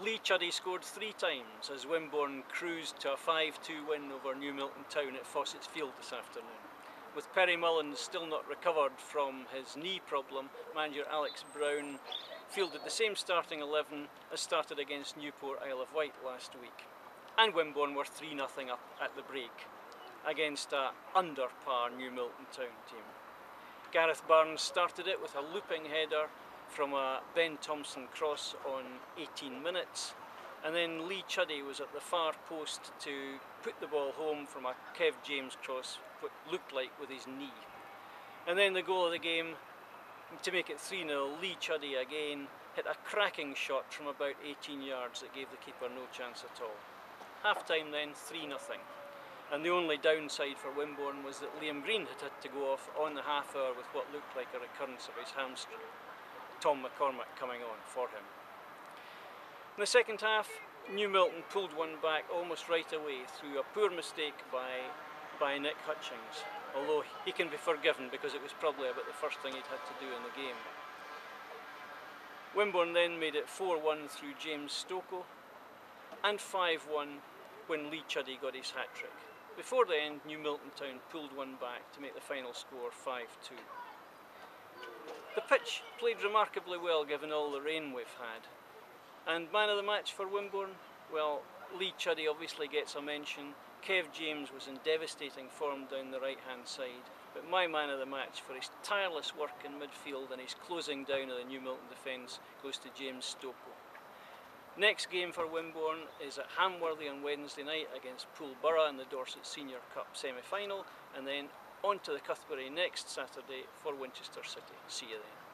Lee Chuddy scored 3 times as Wimborne cruised to a 5-2 win over New Milton Town at Fawcett's Field this afternoon. With Perry Mullins still not recovered from his knee problem, manager Alex Brown fielded the same starting 11 as started against Newport Isle of Wight last week. And Wimborne were 3-0 up at the break against a under par New Milton Town team. Gareth Barnes started it with a looping header from a Ben Thompson cross on 18 minutes, and then Lee Chuddy was at the far post to put the ball home from a Kev James cross, what looked like with his knee. And then the goal of the game, to make it 3-0, Lee Chuddy again hit a cracking shot from about 18 yards that gave the keeper no chance at all. Half time then, 3-0. And the only downside for Wimborne was that Liam Green had to go off on the half hour with what looked like a recurrence of his hamstring. Tom McCormack coming on for him. In the second half, New Milton pulled one back almost right away through a poor mistake by Nick Hutchings, although he can be forgiven because it was probably about the first thing he'd had to do in the game. Wimborne then made it 4-1 through James Stoko and 5-1 when Lee Chuddy got his hat-trick. Before the end, New Milton Town pulled one back to make the final score 5-2. The pitch played remarkably well given all the rain we've had. And man of the match for Wimborne? Well, Lee Chuddy obviously gets a mention. Kev James was in devastating form down the right-hand side. But my man of the match for his tireless work in midfield and his closing down of the New Milton defence goes to James Stoko. Next game for Wimborne is at Hamworthy on Wednesday night against Poolborough in the Dorset Senior Cup semi-final, and then on to the Cuthbury next Saturday for Winchester City. See you then.